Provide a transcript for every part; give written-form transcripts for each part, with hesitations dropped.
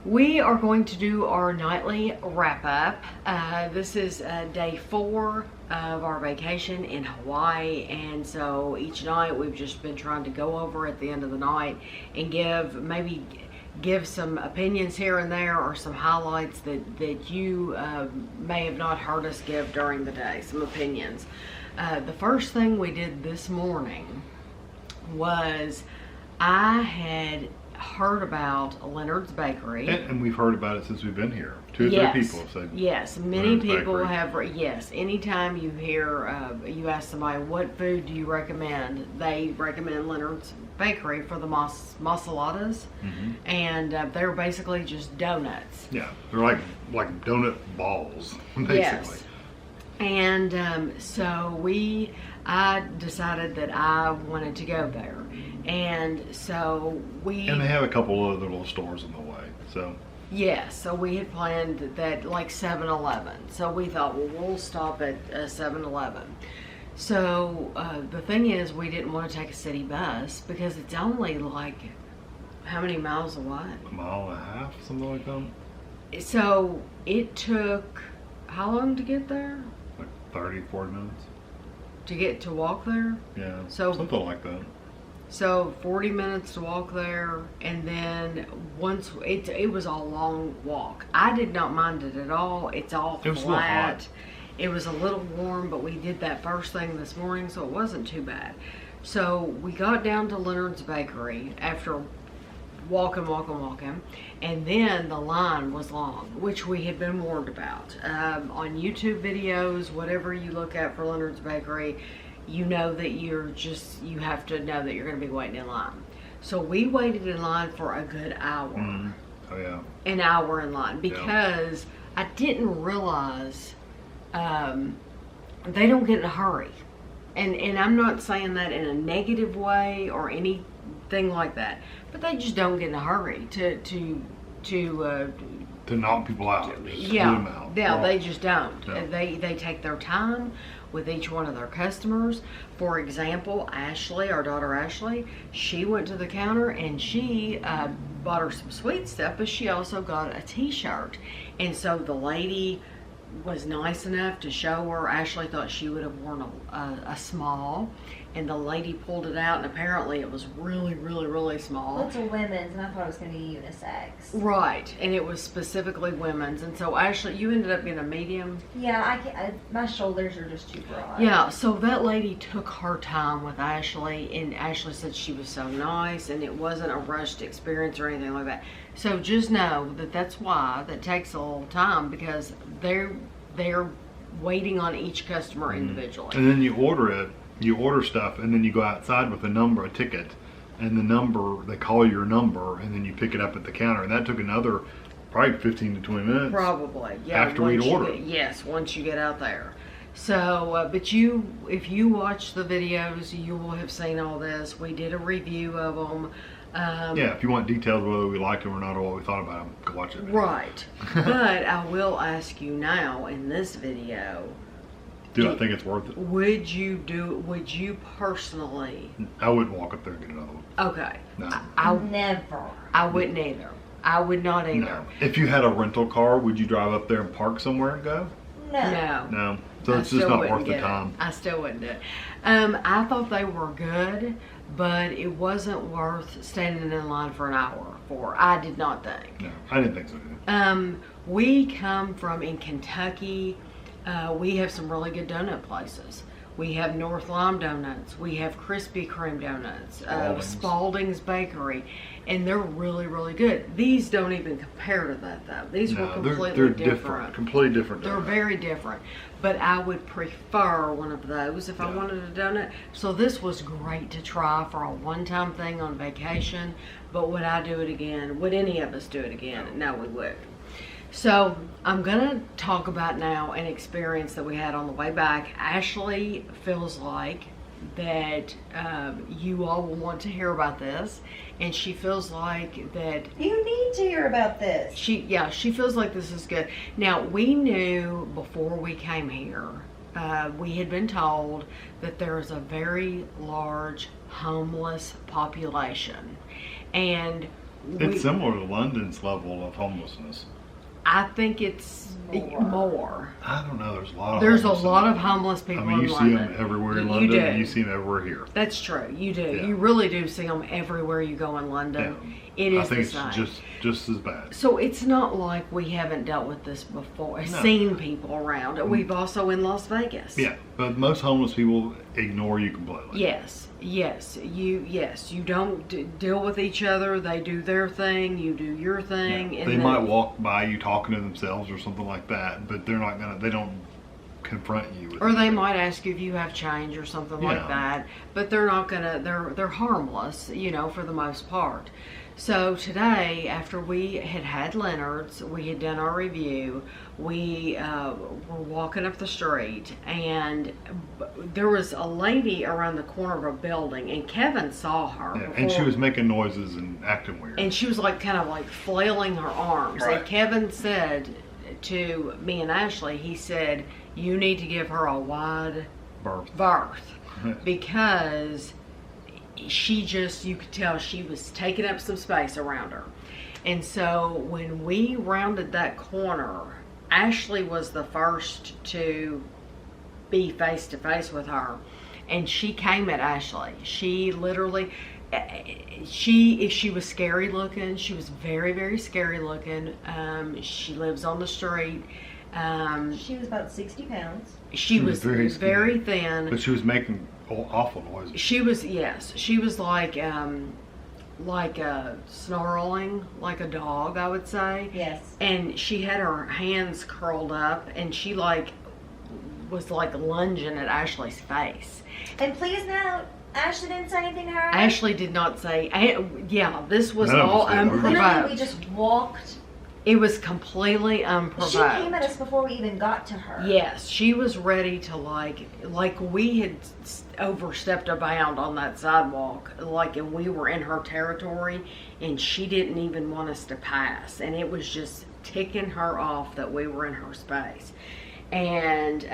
We are going to do our nightly wrap up. This is day 4 of our vacation in Hawaii, and so each night we've just been trying to go over at the end of the night and give some opinions here and there, or some highlights that you may have not heard us give during the day, some opinions. The first thing we did this morning was I had heard about Leonard's Bakery. And we've heard about it since we've been here. 2 or 3 people have said. Yes, many Leonard's people Bakery. have. Yes, anytime you hear, you ask somebody, what food do you recommend? They recommend Leonard's Bakery for the masaladas. And they're basically just donuts. Yeah, they're like donut balls, basically. Yes. And so I decided that I wanted to go there. And so And they have a couple other little stores on the way, so. Yes, so we had planned that, like 7-Eleven. So we thought, well, we'll stop at 7-Eleven. So the thing is, we didn't want to take a city bus because it's only like, how many miles away? A mile and a half, something like that. So it took, how long to get there? Like 30, 40 minutes. To walk there? Yeah, So- something like that. So 40 minutes to walk there, and then once it was a long walk. I did not mind it at all. It's all It was a little flat. hot. It was a little warm, but we did that first thing this morning, so it wasn't too bad. So we got down to Leonard's Bakery after walking, and then the line was long, which we had been warned about. On YouTube videos, whatever you look at for Leonard's Bakery, you know that you have to know that you're going to be waiting in line. So we waited in line for a good hour. Oh yeah. An hour in line, because I didn't realize they don't get in a hurry. And I'm not saying that in a negative way or anything like that, but they just don't get in a hurry to knock people out. Just yeah, them out. yeah, Well, they just don't. Yeah. They take their time with each one of their customers. For example, Ashley, our daughter Ashley, she went to the counter and she bought her some sweet stuff, but she also got a t-shirt. And so the lady was nice enough to show her. Ashley thought she would have worn a small, and the lady pulled it out, and apparently it was really, really, really small. Well, it's a women's, and I thought it was going to be unisex. Right, and it was specifically women's. And so Ashley, you ended up getting a medium. Yeah, my shoulders are just too broad. Yeah, so that lady took her time with Ashley, and Ashley said she was so nice, and it wasn't a rushed experience or anything like that. So just know that's why that takes a little time, because they're waiting on each customer individually. And then you order stuff, and then you go outside with a ticket, and the number, they call your number, and then you pick it up at the counter. And that took another probably 15 to 20 minutes. Probably, yeah. After we'd ordered. Yes, once you get out there. So, but if you watch the videos, you will have seen all this. We did a review of them. Yeah, if you want details whether we liked them or not, or what we thought about them, go watch it. Right. But I will ask you now in this video, Do I think it's worth it? would you personally? I wouldn't walk up there and get another one. Okay. No. Never. I wouldn't either. I would not either. No. If you had a rental car, would you drive up there and park somewhere and go? No. No. So I it's just still not wouldn't worth the get it. time. I still wouldn't do it. I thought they were good, but it wasn't worth standing in line for an hour for. I did not think. No, I didn't think so either. We come from, in Kentucky, we have some really good donut places. We have North Lime Donuts. We have Krispy Kreme Donuts. Spalding's Bakery. And they're really, really good. These don't even compare to that, though. These were completely they're different. Completely different. They're donuts. very different. But I would prefer one of those if I wanted a donut. So this was great to try for a one-time thing on vacation. But would I do it again? Would any of us do it again? No, we would. So I'm going to talk about now an experience that we had on the way back. Ashley feels like that you all will want to hear about this, and she feels like that You need to hear about this. she feels like this is good. Now, we knew before we came here, we had been told that there is a very large homeless population, and It's similar to London's level of homelessness. I think it's more. I don't know. There's a lot of There's a homeless lot in of homeless people I mean, you in see London. them everywhere in You London, do. and you see them everywhere here. That's true. You do. Yeah. You really do see them everywhere you go in London. Yeah. It is I think the it's same. just as bad. So it's not like we haven't dealt with this before, No. seen people around. We've also in Las Vegas. Yeah, but most homeless people ignore you completely. Yes, you don't deal with each other. They do their thing, you do your thing. Yeah. And They then- might walk by you talking to themselves or something like that, but they're not gonna. They don't confront you. With Or they anything. might ask you if you have change or something like Yeah. that, but they're not gonna. They're harmless, for the most part. So today, after we had Leonard's, we had done our review. We were walking up the street, and there was a lady around the corner of a building, and Kevin saw her. Yeah, and she before- was making noises and acting weird. and she was like kind of like flailing her arms. Right. And Kevin said to me and Ashley, he said, "You need to give her a wide berth because you could tell she was taking up some space around her." And so when we rounded that corner, Ashley was the first to be face to face with her, and she came at Ashley. She literally, if she was scary looking, she was very, very scary looking. She lives on the street. She was about 60 pounds. She was very very skinny. thin. But she was making awful noises. She was like snarling like a dog, I would say. Yes. And she had her hands curled up, and she was lunging at Ashley's face. And please note, Ashley didn't say anything to her. Ashley did not say. This was None of us all did. Literally, we unprovoked. just walked. It was completely unprovoked. She came at us before we even got to her. Yes, she was ready to like we had overstepped a bound on that sidewalk, and we were in her territory, and she didn't even want us to pass, and it was just ticking her off that we were in her space. And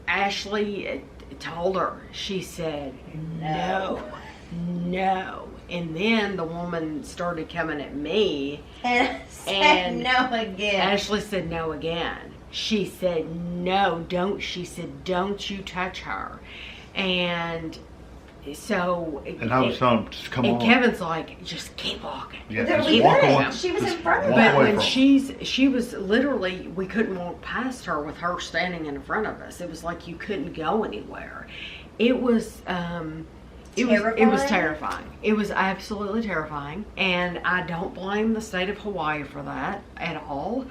Ashley told her, she said, no. And then the woman started coming at me. And said And no again. Ashley said no again. She said, no, don't. She said, don't you touch her. And so. And I was telling him, just come on. And Kevin's like, just keep walking. Yeah, There just we walk couldn't. away. She was Just in front of walk us. But away when from her. she was literally, we couldn't walk past her with her standing in front of us. It was like you couldn't go anywhere. It was, it was terrifying. It was absolutely terrifying. And I don't blame the state of Hawaii for that at all.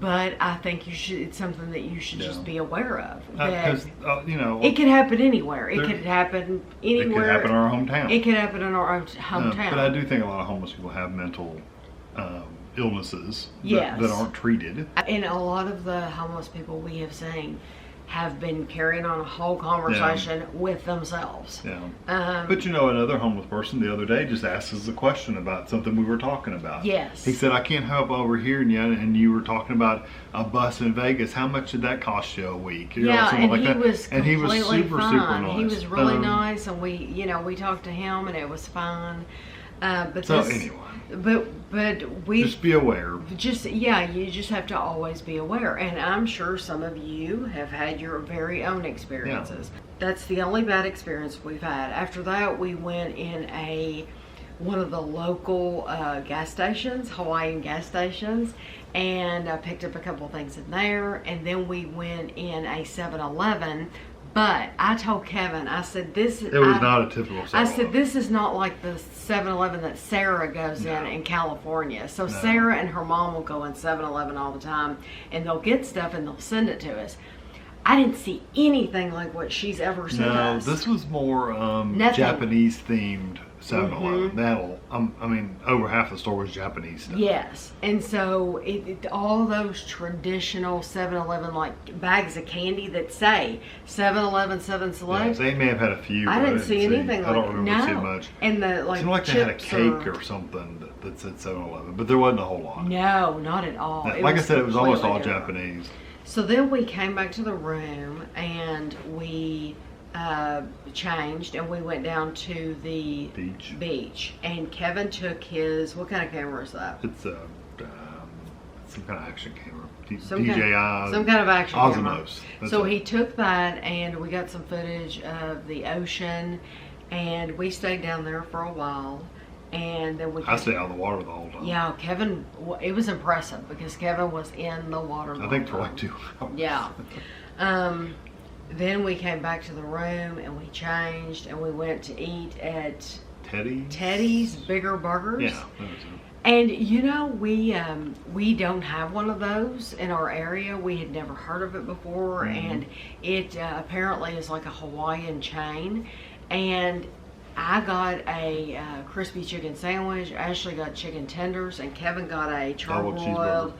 But I think it's something that you should just be aware of. Because, It could happen anywhere. It could happen it anywhere. could happen in our hometown. It could happen in our own hometown. But I do think a lot of homeless people have mental illnesses Yes. that aren't treated. And a lot of the homeless people we have seen have been carrying on a whole conversation with themselves. Yeah. But another homeless person the other day just asked us a question about something we were talking about. Yes. He said, I can't help overhearing you, and you were talking about a bus in Vegas. How much did that cost you a week? Yeah, something and like he that. was And he completely was super, fine. super nice. He was really nice, and we talked to him, and it was fine. Anyway, but we just be aware. you just have to always be aware, and I'm sure some of you have had your very own experiences. That's the only bad experience we've had. After that, we went in one of the local gas stations, Hawaiian gas stations, and I picked up a couple things in there, and then we went in a 7-Eleven. But I told Kevin, I said, It was not a typical 7-Eleven. I said, this is not like the 7-Eleven that Sarah goes in California. So Sarah and her mom will go in 7-Eleven all the time, and they'll get stuff and they'll send it to us. I didn't see anything like what she's ever sent us. No, this was more Japanese themed 7-Eleven. Over half the store was Japanese stuff. Yes, and so all those traditional 7-Eleven like bags of candy that say 7-Eleven 7 Select. Yes, they may have had a few. I but didn't see anything I like don't remember seeing much. And the It seemed like they had a chips cake or something that said 7-Eleven, but there wasn't a whole lot. No, not at all. Like I said, it was almost all completely different. Japanese. So then we came back to the room, and we changed, and we went down to the beach. And Kevin took his, what kind of camera is that? It's some kind of action camera. Some DJI. kind of action camera. Osmos. So he took that, and we got some footage of the ocean, and we stayed down there for a while. And then I stayed out of the water the whole time. Yeah, Kevin, it was impressive because Kevin was in the water the I think whole for time. like 2 hours. Yeah. Then we came back to the room and we changed and we went to eat at Teddy's Bigger Burgers. Yeah, that was it. And you know, we don't have one of those in our area. We had never heard of it before, and it apparently is like a Hawaiian chain. And I got a crispy chicken sandwich. Ashley got chicken tenders, and Kevin got a charbroiled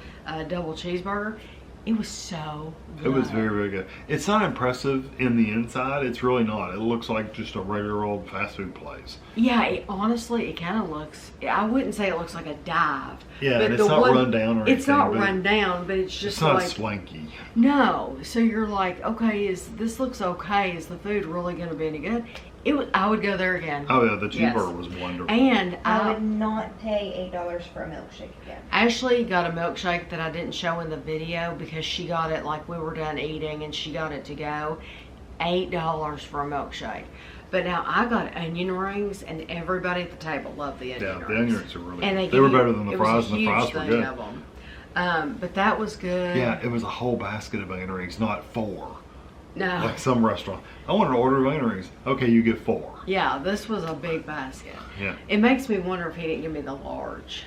double cheeseburger. It was so good. It was very, very good. It's not impressive in the inside. It's really not. It looks like just a regular old fast food place. Yeah, honestly, it kind of looks, I wouldn't say it looks like a dive. Yeah, but and it's not run down or anything. It's not run down, but it's just it's not like, swanky. No. So you're like, okay, this looks okay. Is the food really going to be any good? I would go there again. Oh yeah, the cheeseburger was wonderful. And I would not pay $8 for a milkshake again. Ashley got a milkshake that I didn't show in the video because she got it like we were done eating and she got it to go. $8 for a milkshake. But now I got onion rings, and everybody at the table loved the onion rings. Yeah, the onion rings are really and good. They were better than the fries, and the fries were good. Of them. But that was good. Yeah, it was a whole basket of onion rings, not 4. No. Like some restaurant. I want an order of onion rings. Okay, you get 4. Yeah, this was a big basket. Yeah. It makes me wonder if he didn't give me the large.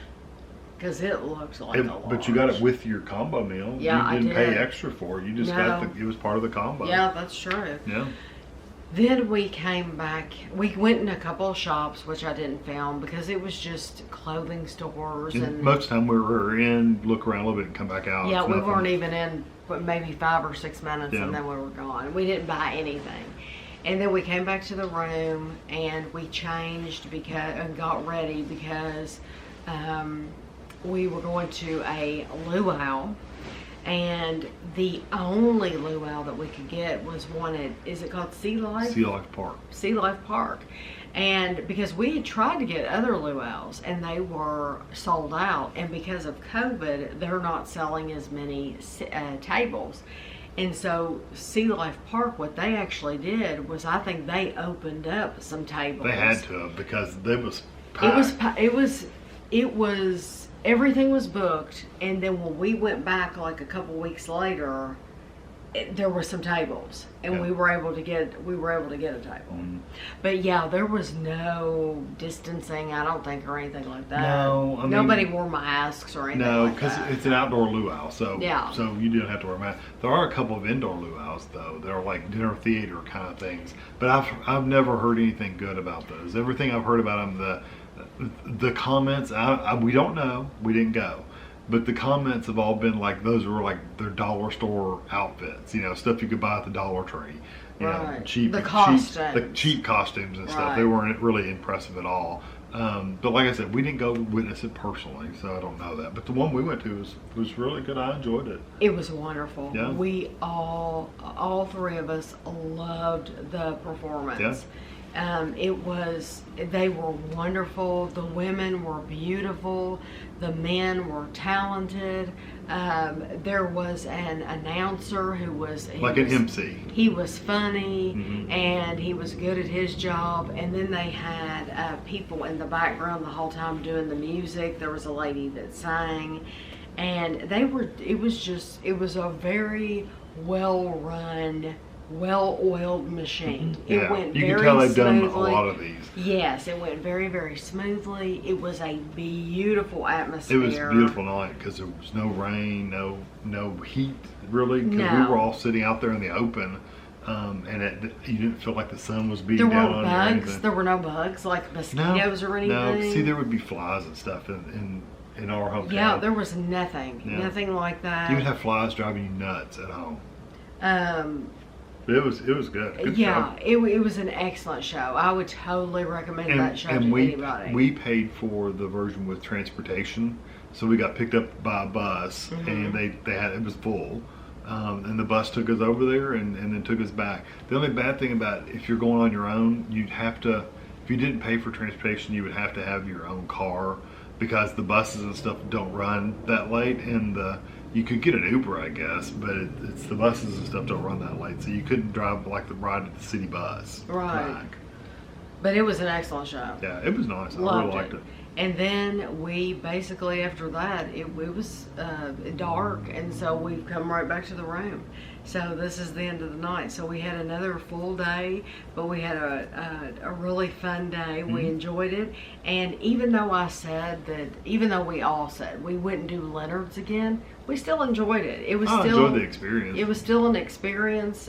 Because it looks like a large. But you got it with your combo meal. Yeah, you didn't I did. pay extra for it. You just got it was part of the combo. Yeah, that's true. Yeah. Then we came back. We went in a couple of shops, which I didn't film because it was just clothing stores. And most of the time we were in, look around a little bit and come back out. yeah, It's we nothing. weren't even in but maybe 5 or 6 minutes, Yeah. and then we were gone. We didn't buy anything. And then we came back to the room and we changed and got ready because we were going to a luau. And the only luau that we could get was one at, is it called Sea Life? Sea Life Park. Sea Life Park. And because we had tried to get other luau's and they were sold out, and because of COVID, they're not selling as many tables. And so Sea Life Park, what they actually did was, I think they opened up some tables. They had to have because it was packed. It was everything was booked, and then when we went back like a couple weeks later, there were some tables, and Yeah. we were able to get a table. But yeah, there was no distancing, I don't think, or anything like that. No, I mean, nobody wore masks or anything. No, like because that. it's an outdoor luau, so Yeah. so you didn't have to wear a mask. There are a couple of indoor luau's though. They're like dinner theater kind of things, but I've never heard anything good about those. Everything I've heard about them, the comments, we don't know, we didn't go, but the comments have all been like those were like their dollar store outfits, stuff you could buy at the Dollar Tree, Right. cheap cheap costumes and stuff. Right. They weren't really impressive at all. But like I said, we didn't go witness it personally, so I don't know that. But the one we went to was really good. I enjoyed it. It was wonderful. Yeah. We all 3 of us loved the performance. Yeah. They were wonderful. The women were beautiful. The men were talented. There was an announcer who was Like an MC. He was funny, Mhm. and he was good at his job. And then they had people in the background the whole time doing the music. There was a lady that sang, and it was a very well-run, well-oiled machine. It Yeah, went you very can tell they've done a smoothly. lot of these. Yes, it went very, very smoothly. It was a beautiful It atmosphere. was a beautiful night because there was no rain, no heat really. Because we No. were all sitting out there in the open, and you didn't feel like the sun was There beating down were on you or bugs. anything. There were no bugs like mosquitoes or anything. No, see, there would be flies and stuff in our hometown. Yeah, there was nothing. Yeah. Nothing like that. You would have flies driving you nuts at home. But it was good. Good Yeah, show. it was an excellent show. I would totally recommend that show to anybody. we paid for the version with transportation, so we got picked up by a bus, Mm-hmm. and they had it was full. And the bus took us over there and then took us back. The only bad thing about if you're going on your own, you'd have to, if you didn't pay for transportation, you would have to have your own car because the buses and stuff don't run that late. And you could get an Uber, I guess, but it's the buses and stuff don't run that late. So you couldn't drive like the ride at the city bus. Right. Back. But it was an excellent show. Yeah, it was nice. I Loved really liked it. And then we basically, after that, it was dark, and so we've come right back to the room. So this is the end of the night. So we had another full day, but we had a really fun day. We enjoyed it. And even though even though we all said we wouldn't do Leonard's again, we still enjoyed it. It was I still enjoyed the experience. It was still an experience.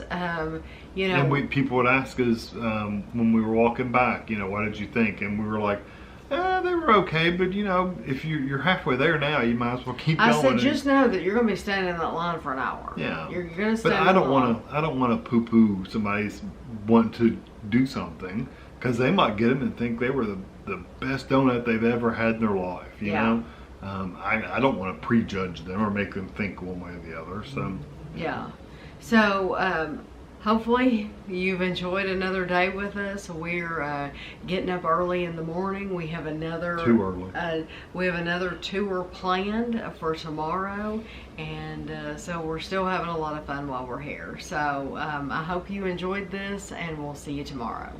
You know, And people would ask us when we were walking back, what did you think? And we were like, they were okay, but if you're halfway there now, you might as well keep going. I said, just know that you're going to be standing in that line for an hour. Yeah, you're going to stand. But I don't want to poo-poo somebody's wanting to do something because they might get them and think they were the best donut they've ever had in their life. You know, I don't want to prejudge them or make them think one way or the other. So yeah, so. Hopefully you've enjoyed another day with us. We're getting up early in the morning. We have another tour planned for tomorrow, and so we're still having a lot of fun while we're here. So I hope you enjoyed this, and we'll see you tomorrow.